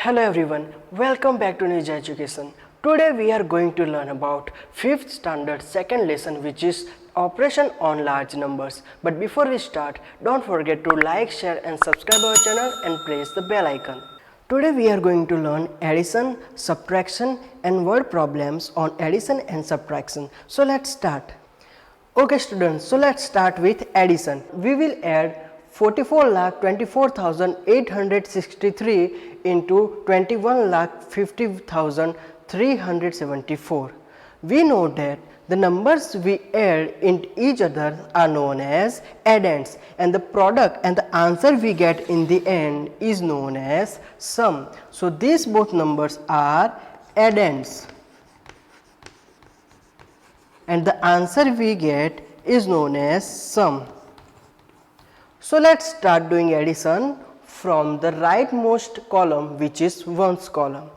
Hello everyone, welcome back to Nirja Education. Today we are going to learn about 5th standard second lesson, which is operation on large numbers. But before we start, don't forget to like, share and subscribe our channel and press the bell icon. Today we are going to learn addition, subtraction and word problems on addition and subtraction. So let's start. Okay students, so let's start with addition. We will add 44,24,863 into 21,50,374. We know that the numbers we add in each other are known as addends, and the product and the answer we get in the end is known as sum. So these both numbers are addends, and the answer we get is known as sum. So let's start doing addition from the rightmost column, which is ones column.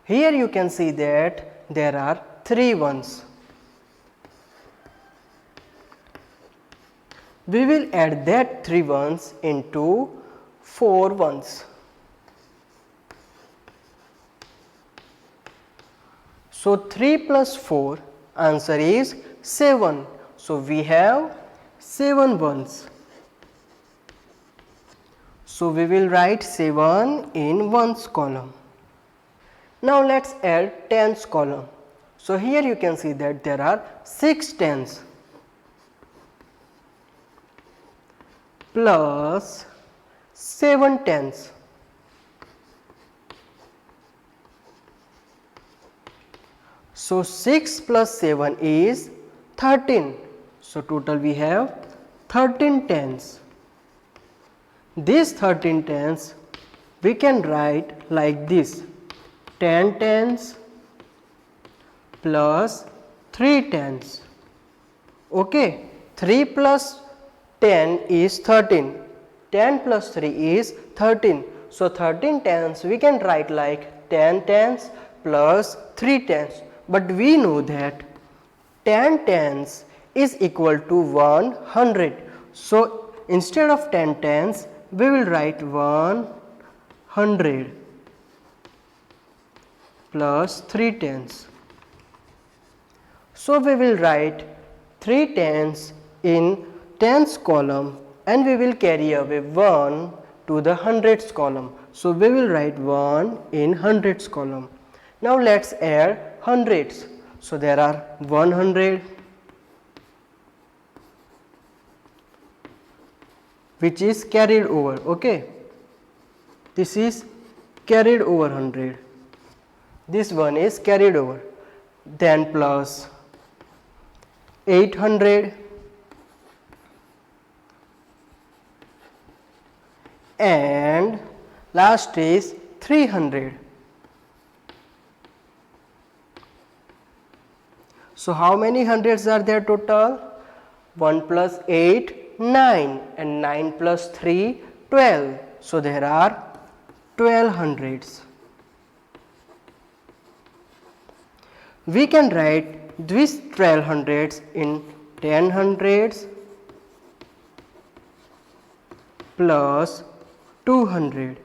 Here you can see that there are 3 ones. We will add that 3 ones into 4 ones. So 3 plus 4, answer is 7. So we have 7 ones. So we will write 7 in ones column. Now let's add tens column. So here you can see that there are 6 tens plus 7 tens. So 6 plus 7 is 13. So total we have 13 tens. These 13 tens we can write like this: 10 tens plus 3 tens. Okay, 3 plus 10 is 13, 10 plus 3 is 13. So 13 tens we can write like 10 tens plus 3 tens. But we know that 10 tens is equal to 100. So instead of 10 tens, we will write 100 plus 3 tens. So we will write 3 tens in tens column and we will carry away 1 to the hundreds column. So we will write 1 in hundreds column. Now let's add hundreds. So there are 100, which is carried over. Okay, this is carried over 100. This one is carried over. Then plus 800 and last is 300. So how many hundreds are there total? 1 plus 8, 9, and 9 plus 3, 12. So there are 12 hundreds. We can write these 12 hundreds in 10 hundreds plus 200.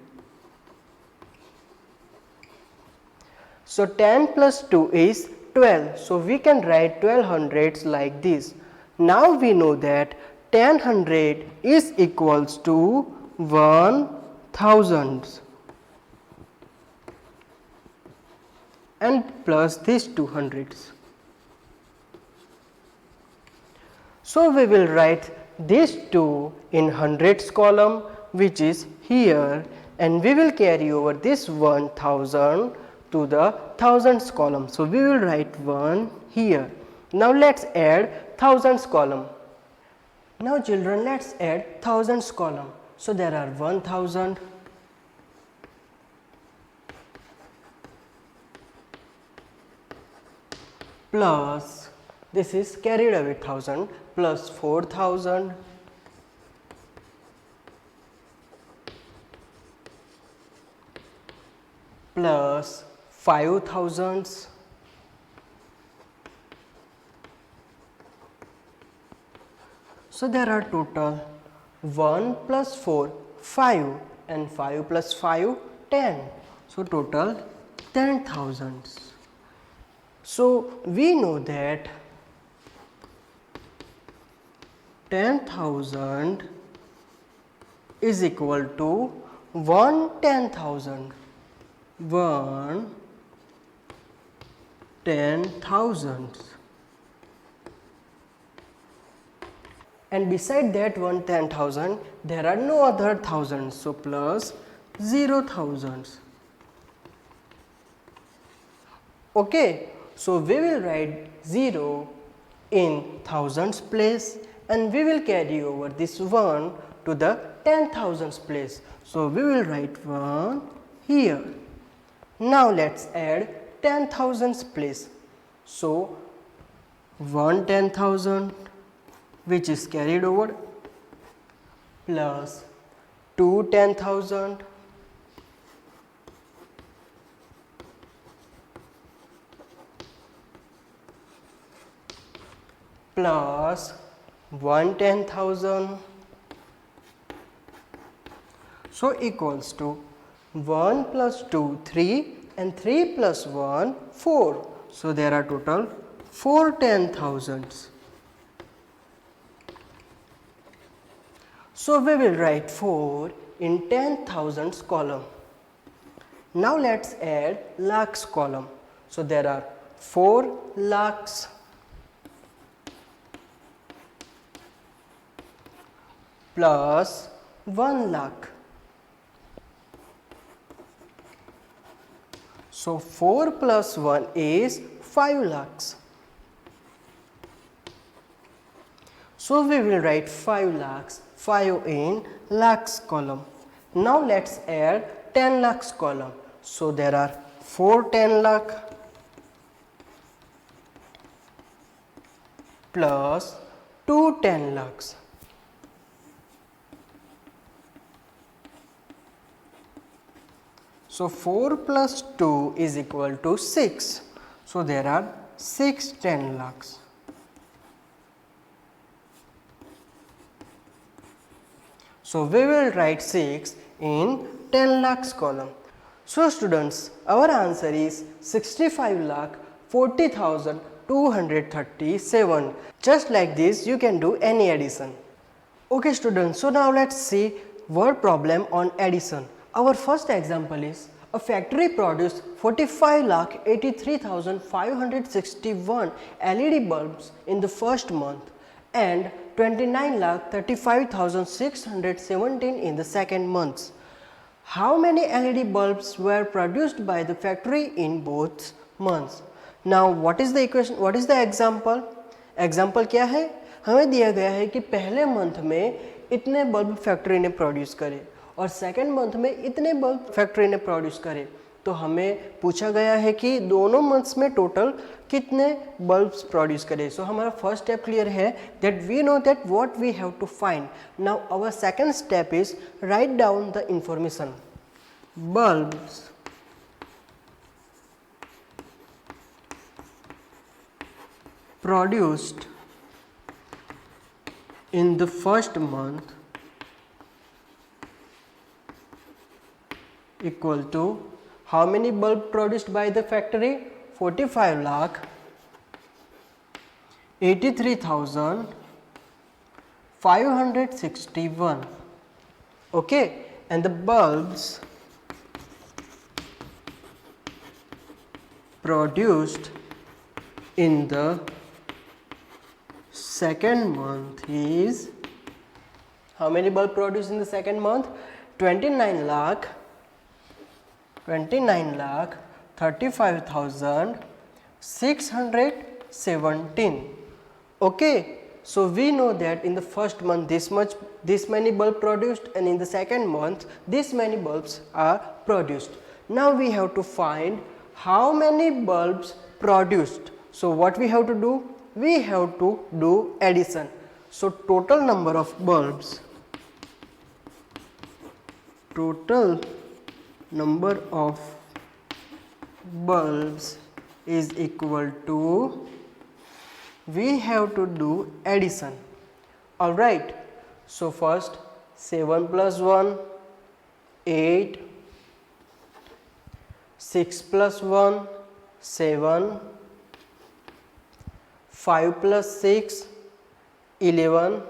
So 10 plus 2 is 12. So we can write 12 hundreds like this. Now we know that 10 hundred is equals to 1000 and plus these 200s. So we will write these 2 in hundreds column, which is here, and we will carry over this 1000 to the thousands column. So we will write 1 here. Now let's add thousands column. Now children, let's add thousands column. So there are 1000 plus, this is carried away 1000, plus 4000 plus 5000 So there are total 1 plus 4, 5, and 5 plus 5, 10. So total 10,000. So we know that 10,000 is equal to 1/10,000. 1/10,000. And beside that 1/10,000 there are no other thousands, so plus 0 thousands. Okay, so we will write 0 in thousands place and we will carry over this 1 to the 10,000s place. So we will write 1 here. Now let's add 10,000s place. So 1/10,000 which is carried over plus 2/10,000 plus 1/10,000, so equals to 1 plus 2 3 and 3 plus 1 4. So there are total 4/10,000s. So we will write 4 in 10,000s column. Now let's add lakhs column. So there are 4 lakhs plus 1 lakh. So 4 plus 1 is 5 lakhs. So we will write 5 lakhs, 5 in lakhs column. Now let's add 10 lakhs column. So there are 4 10 lakh plus 2 10 lakhs. So 4 plus 2 is equal to 6. So there are 6 10 lakhs. So we will write 6 in 10 lakhs column. So students, our answer is 65,40,237. Just like this you can do any addition. Okay students, so now let's see word problem on addition. Our first example is a factory produced 45,83,561 LED bulbs in the first month and 29,35,617 in the second month. How many LED bulbs were produced by the factory in both months? Now what is the equation, what is the example? Example क्या है? हमें दिया गया है कि पहले month में इतने बल्ब फैक्ट्री ने प्रोड्यूस करे और सेकेंड मंथ में इतने बल्ब फैक्ट्री ने प्रोड्यूस करे. तो हमें पूछा गया है कि दोनों मंथ्स में टोटल कितने बल्ब्स प्रोड्यूस करे. सो हमारा फर्स्ट स्टेप क्लियर है that we know that what we have to find. Now our second step is write down the information. Bulbs produced in the first month equal to how many bulb produced by the factory? 45 lakh 83,561. Okay, and the bulbs produced in the second month is, how many bulb produced in the second month? 29 lakh 35,617. Okay, so we know that in the first month this many bulb produced and in the second month this many bulbs are produced. Now we have to find how many bulbs produced. So what we have to do? We have to do addition. So total number of bulbs, total number of bulbs is equal to, we have to do addition. Alright, so first 7 plus 1 8 6 plus 1, 7, 5 plus 6, 11.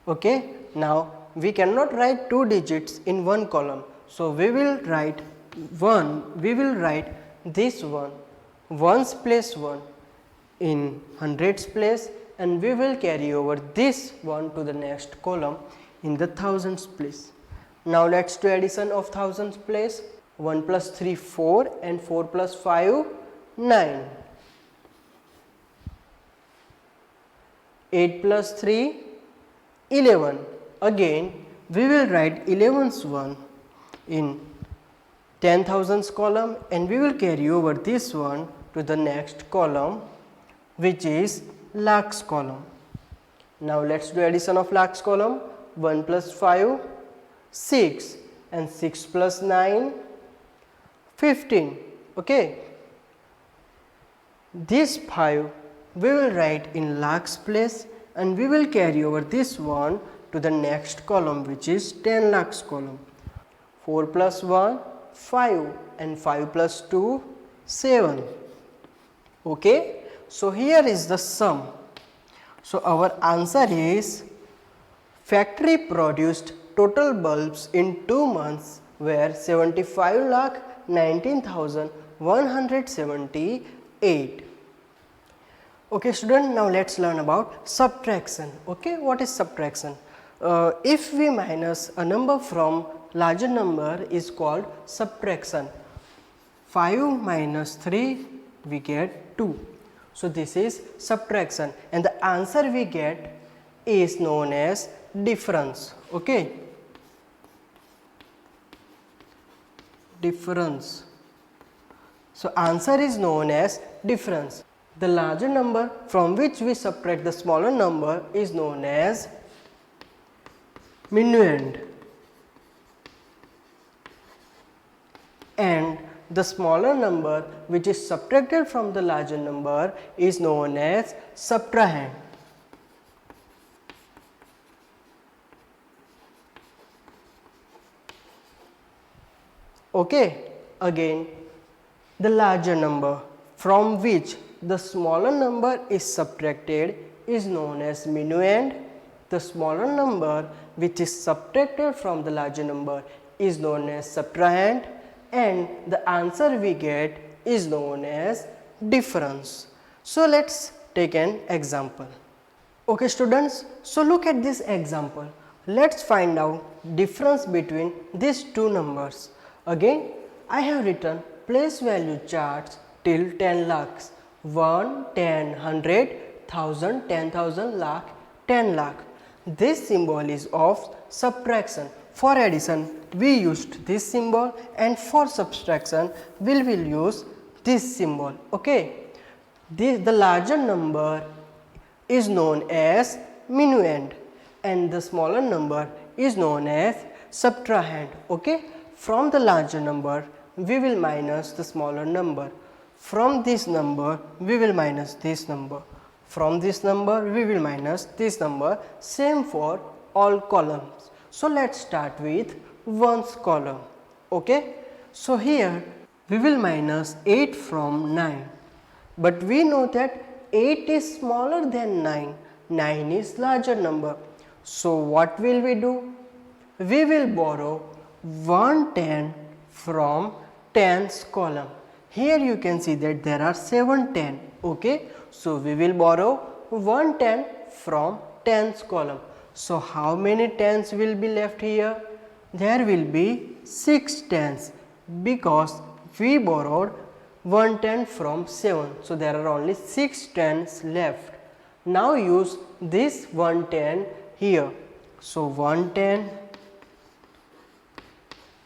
Okay. Now we cannot write 2 digits in one column. So we will write this one, ones place 1 in hundreds place, and we will carry over this one to the next column in the thousands place. Now let us do addition of thousands place. 1 plus 3 4 and 4 plus 5 9. 8 plus 3 11. Again we will write 11's one in 10,000s column, and we will carry over this one to the next column, which is lakhs column. Now let us do addition of lakhs column. 1 plus 5 6 and 6 plus 9 15. Okay. This 5 we will write in lakhs place, and we will carry over this one to the next column, which is 10 lakhs column. 4 plus 1 5 and 5 plus 2 7. Okay. So here is the sum. So our answer is factory produced total bulbs in 2 months were 75,19,178. Okay student, now let us learn about subtraction. Okay, what is subtraction? If we minus a number from larger number is called subtraction. 5 minus 3 we get 2. So this is subtraction, and the answer we get is known as difference. Okay, difference. So answer is known as difference. The larger number from which we subtract the smaller number is known as minuend, and the smaller number which is subtracted from the larger number is known as subtrahend. Okay. Again, the larger number from which the smaller number is subtracted is known as minuend. The smaller number which is subtracted from the larger number is known as subtrahend, and the answer we get is known as difference. So let us take an example. Okay students, so look at this example. Let us find out difference between these two numbers. Again, I have written place value charts till 10 lakhs. 1, 10, 100, 1000, 10,000, lakh, 10 lakh. This symbol is of subtraction. For addition we used this symbol, and for subtraction we will use this symbol. Okay. The larger number is known as minuend, and the smaller number is known as subtrahend. Okay. From the larger number we will minus the smaller number. From this number we will minus this number. From this number we will minus this number. Same for all columns. So let us start with ones column. Okay. So here we will minus 8 from 9, but we know that 8 is smaller than 9, 9 is larger number. So what will we do? We will borrow 110 from 10's column. Here you can see that there are 7 10. Okay. So we will borrow 110 from 10's column. So how many 10's will be left here? There will be 6 10's, because we borrowed 110 from 7. So there are only 6 10's left. Now use this 110 here. So 110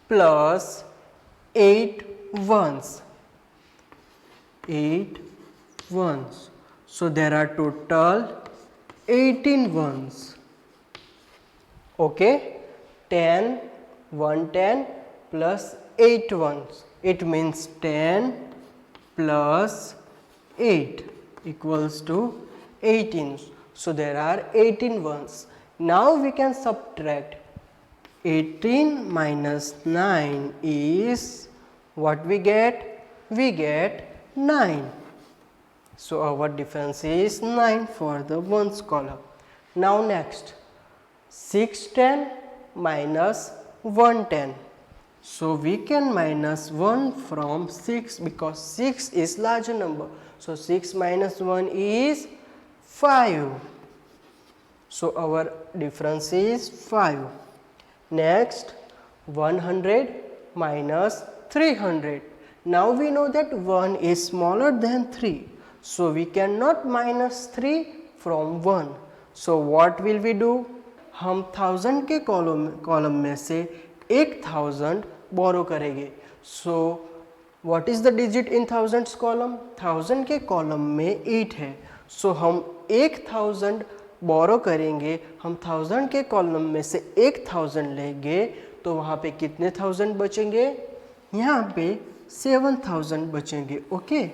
plus 8 ones. 8 ones. So there are total 18 ones. Okay. 10, 110 plus 8 ones. It means 10 plus 8 equals to 18. So there are 18 ones. Now we can subtract 18 minus 9 is what we get? we get 9. So our difference is 9 for the ones column. Now next, 610 minus 110. So we can minus 1 from 6 because 6 is larger number. So 6 minus 1 is 5. So our difference is 5. Next, 100 minus 300. Now we know that 1 is smaller than 3. So we cannot minus 3 from 1. So what will we do? हम 1000 के column में से 1000 बोरो करेंगे. So what is the digit in thousands column? 1000 के column में 8 है. सो हम 1000 बोरो करेंगे. हम 1000 के कॉलम में से 1000 लेंगे तो वहाँ पे कितने 1000 बचेंगे? यहाँ पे 7000 बचेंगे. Okay,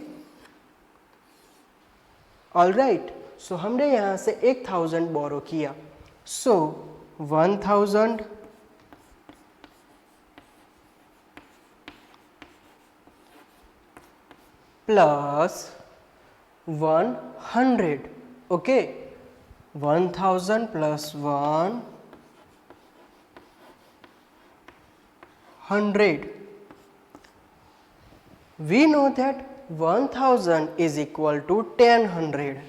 all right. सो हमने यहाँ से 1000 बोरो किया. सो 1000 plus 100. Okay, 1000 plus 100. We know that 1000 is equal to 1000.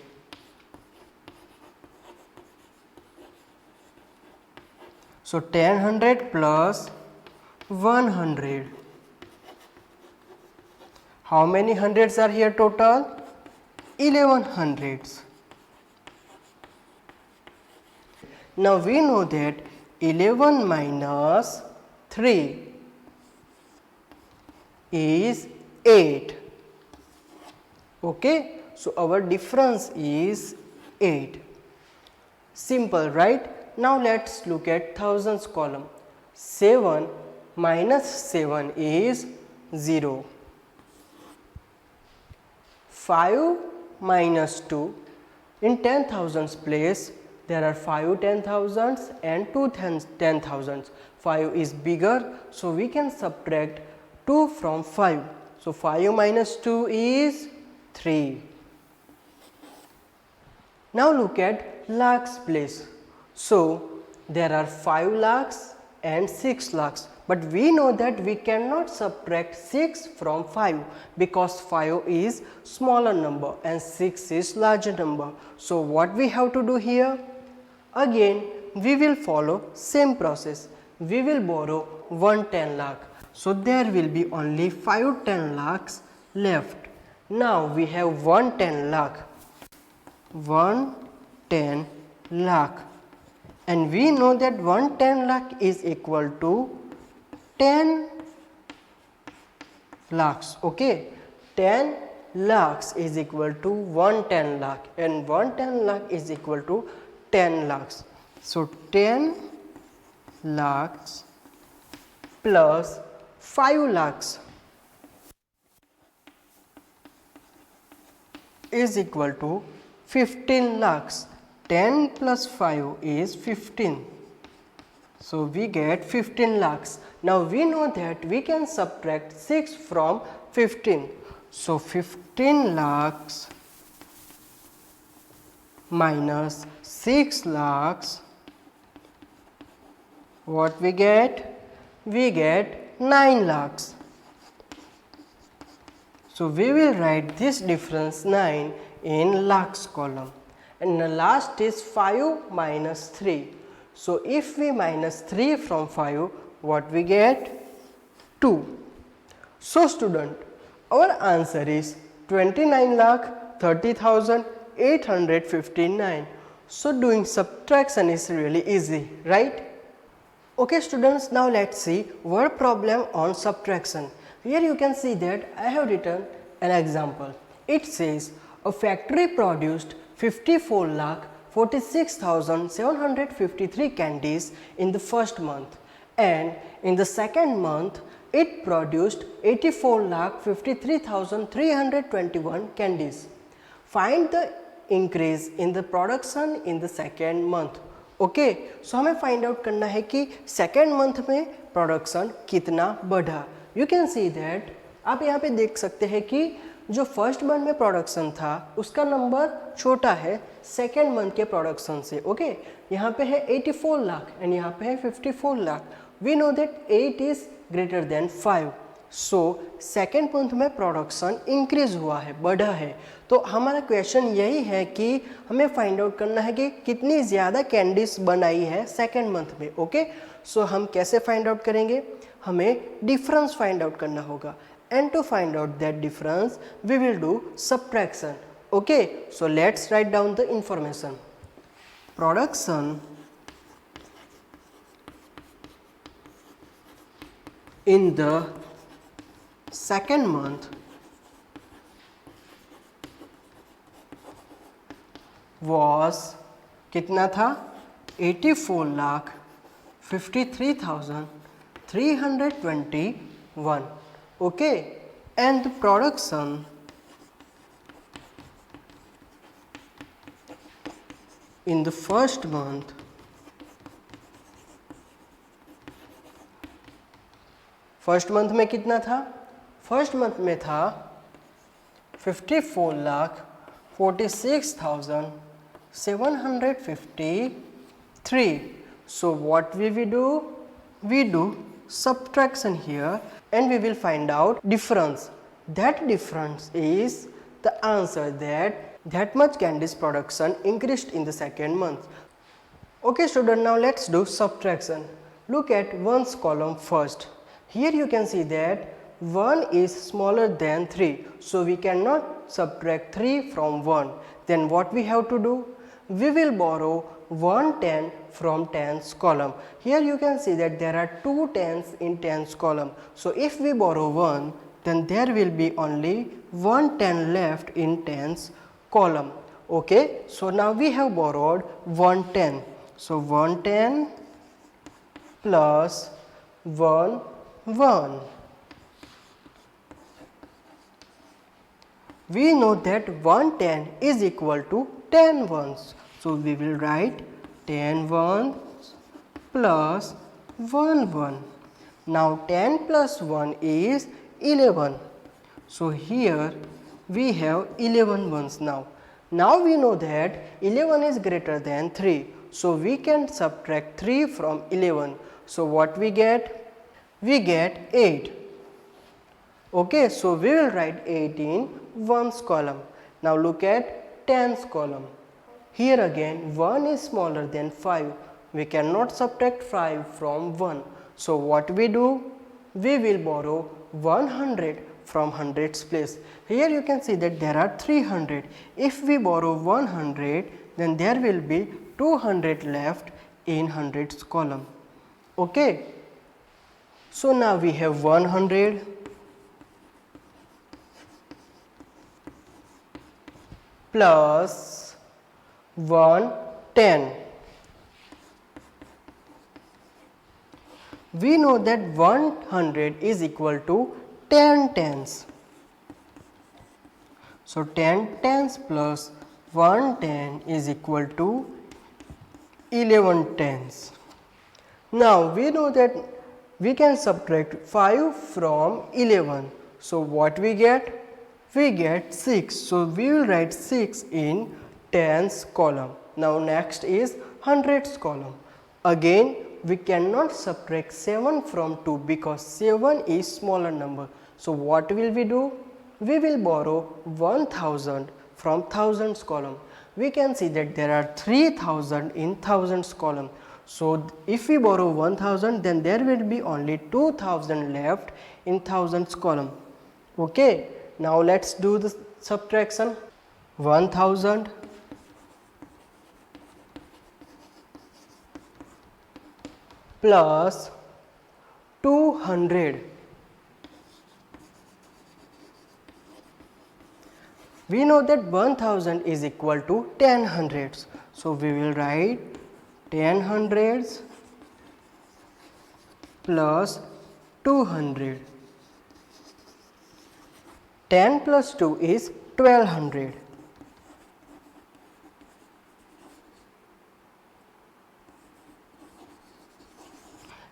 So 1000 plus 100. How many hundreds are here total? 11 hundreds. Now we know that 11 minus 3 is 8. Okay, so our difference is 8. Simple, right? Now let's look at thousands column. 7 minus 7 is 0. 5 minus 2. In 10,000s place there are 5 10,000s and 2 10,000s. 5 is bigger, so we can subtract 2 from 5. So 5 minus 2 is 3. Now look at lakhs place. So there are 5 lakhs and 6 lakhs, but we know that we cannot subtract 6 from 5 because 5 is smaller number and 6 is larger number. So what we have to do here? Again we will follow same process. We will borrow 110 lakh. So there will be only 5 10 lakhs left. Now we have 110 lakh. 110 lakh. And we know that 110 lakh is equal to 10 lakhs. Okay, 10 lakhs is equal to 110 lakh and 110 lakh is equal to 10 lakhs. So 10 lakhs plus 5 lakhs is equal to 15 lakhs. 10 plus 5 is 15. So we get 15 lakhs. Now we know that we can subtract 6 from 15. So 15 lakhs minus 6 lakhs, what we get? We get 9 lakhs. So we will write this difference 9 in lakhs column. And the last is 5 minus 3. So if we minus 3 from 5, what we get? 2. So student, our answer is 29,30,859. So doing subtraction is really easy, right? Okay students, now let's see word problem on subtraction. Here you can see that I have written an example. It says a factory produced 54,46,753 candies in the first month, and in the second month it produced 84,53,321 candies. Find the increase in the production in the second month. Okay, so हमें find out करना है कि second month में production कितना बढ़ा. You can see that आप यहाँ पे देख सकते हैं कि जो फर्स्ट मंथ में प्रोडक्शन था उसका नंबर छोटा है सेकेंड मंथ के प्रोडक्शन से। ओके, यहाँ पे है 84 लाख एंड यहाँ पे है 54 lakh. We know that 8 is greater than 5, so second month में प्रोडक्शन इंक्रीज हुआ है, बढ़ा है। तो हमारा क्वेश्चन यही है कि हमें फाइंड आउट करना है कि कितनी ज़्यादा कैंडीज बनाई है सेकेंड मंथ में। ओके, सो हम कैसे फाइंड आउट करेंगे, हमें डिफरेंस फाइंड आउट करना होगा and to find out that difference we will do subtraction. Okay, so let's write down the information. Production in the second month was कितना था 84,53,321. Okay, and the production in the first month में कितना था, first month में था 54,46,753. So what we do, we do subtraction here and we will find out difference. That difference is the answer that much candies production increased in the second month. Okay student, now let's do subtraction. Look at one's column first. Here you can see that 1 is smaller than 3, so we cannot subtract 3 from 1. Then what we have to do, we will borrow 1 10 from 10's column. Here you can see that there are 2 10s in 10's column. So if we borrow 1, then there will be only 1 10 left in 10's column. Okay, so now we have borrowed 1 10. So 1 10 plus 1 1. We know that 1 10 is equal to 10 ones. So we will write 10 ones plus 1 1. Now 10 plus 1 is 11. So here we have 11 ones now. Now we know that 11 is greater than 3. So we can subtract 3 from 11. So what we get? We get 8. Okay, so we will write 8 in 1's column. Now look at 10's column. Here again 1 is smaller than 5. We cannot subtract 5 from 1. So what we do? We will borrow 100 from 100's place. Here you can see that there are 300. If we borrow 100, then there will be 200 left in 100's column. Okay. So now we have 100 plus 110. We know that 100 is equal to 10 tens. So 10 tens plus 110 is equal to 11 tens. Now we know that we can subtract 5 from 11. So what we get? We get 6. So we will write 6 in tens column. Now next is hundreds column. Again we cannot subtract 7 from 2 because 7 is smaller number. So what will we do? We will borrow 1000 from thousands column. We can see that there are 3000 in thousands column. So if we borrow 1000, then there will be only 2000 left in thousands column. Okay, now let's do the subtraction. 1000 plus 200. We know that 1000 is equal to 10 hundreds. So we will write 10 hundreds plus 200. 10 plus 2 is 1200.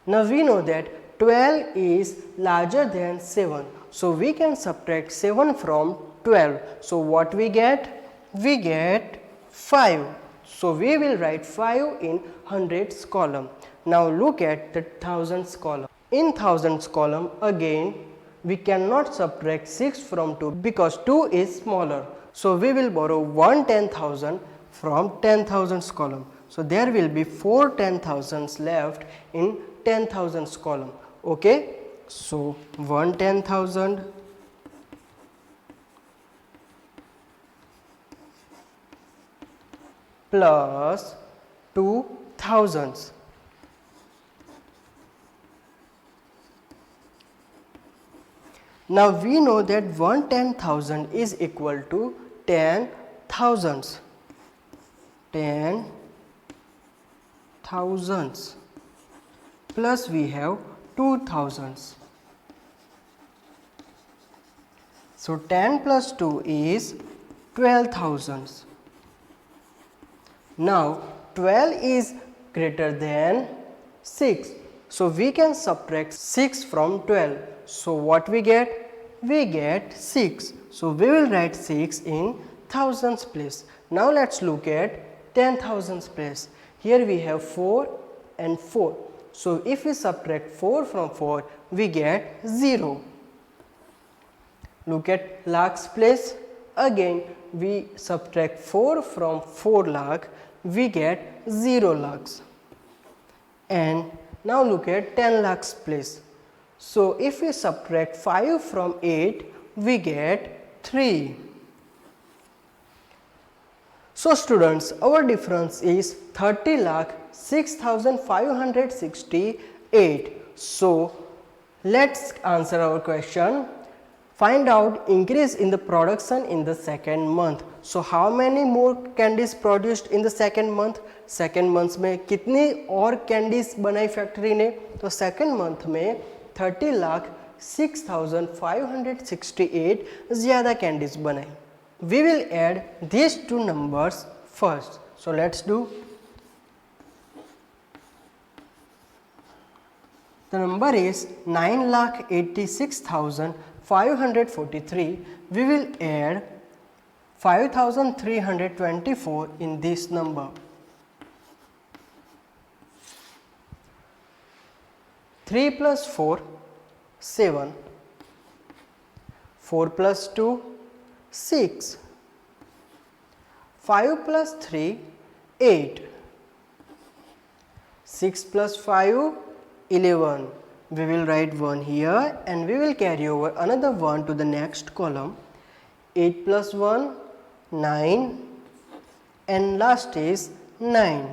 Now we know that 12 is larger than 7. So we can subtract 7 from 12. So what we get? We get 5. So we will write 5 in hundreds column. Now look at the thousands column. In thousands column again we cannot subtract 6 from 2 because 2 is smaller. So we will borrow 1 10,000 from 10,000s column. So there will be 4 10,000s left in 10,000s column. Okay. So 1 10,000 plus 2 thousands. Now we know that 1 10,000 is equal to 10 thousands. 10 thousands plus we have 2 thousands. So 10 plus 2 is 12 thousands. Now 12 is greater than 6. So we can subtract 6 from 12. So what we get? We get 6. So we will write 6 in thousands place. Now let's look at 10,000s place. Here we have 4 and 4. So if we subtract 4 from 4, we get 0. Look at lakhs place. Again we subtract 4 from 4 lakh, we get 0 lakhs. And now look at 10 lakhs place. So if we subtract 5 from 8, we get 3. So students, our difference is 30 lakh 6,568. So let's answer our question. Find out increase in the production in the second month. So how many more candies produced in the second month? Second month में कितनी और candies बनाई factory ने? तो second month में 30 लाख 6,568 ज़्यादा candies बनाई. We will add these two numbers first. So let's do. The number is 9,86,543. We will add 5,324 in this number. 3 plus 4, 7. 4 plus 2, 6. 5 plus 3, 8. 6 plus 5, 11. We will write 1 here and we will carry over another 1 to the next column. 8 plus 1, 9, and last is 9.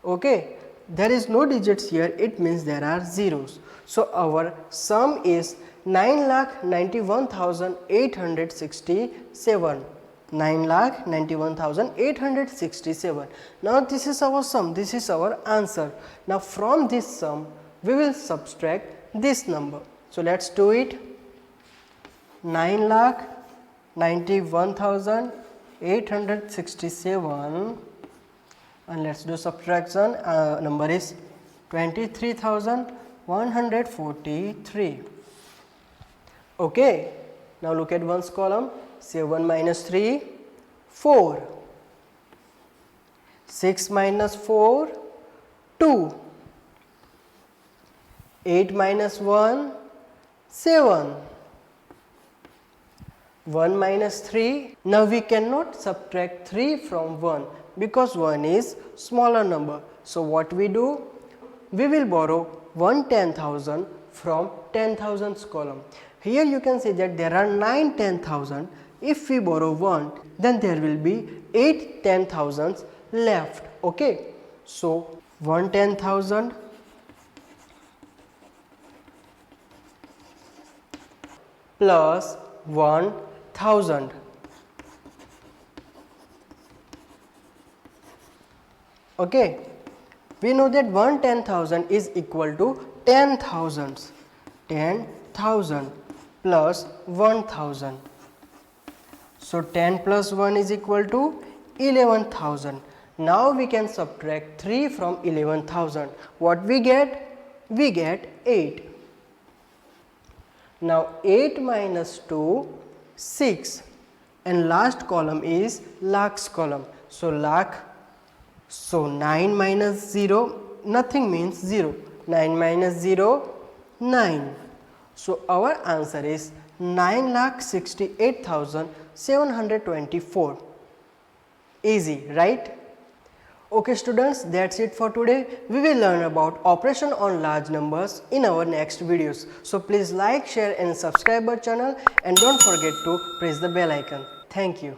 Okay, there is no digits here, it means there are zeros. So our sum is 9,91,867. 9,91,867. Now this is our sum, this is our answer. Now from this sum we will subtract this number. So let's do it. 9,91,867 and let's do subtraction. Number is 23,143. Okay, now look at one's column. 7 minus 3, 4. 6 minus 4, 2. 8 minus 1, 7. 1 minus 3. Now we cannot subtract 3 from 1 because 1 is smaller number. So what we do? We will borrow 1 10,000 from 10,000s column. Here you can see that there are 9 10,000. If we borrow 1, then there will be 8 10,000s left. Okay, so 1 10,000 plus 1,000. Okay, we know that 1 10,000 is equal to 10,000s. 10,000 plus 1,000. So 10 plus 1 is equal to 11,000. Now we can subtract 3 from 11,000. What we get? We get 8. Now 8 minus 2, 6, and last column is lakhs column. So lakh, so 9 minus 0, nothing means 0. 9 minus 0, 9. So our answer is 9,68,724. Easy, right? Okay students, that's it for today. We will learn about operation on large numbers in our next videos. So please like, share and subscribe our channel, and don't forget to press the bell icon. Thank you.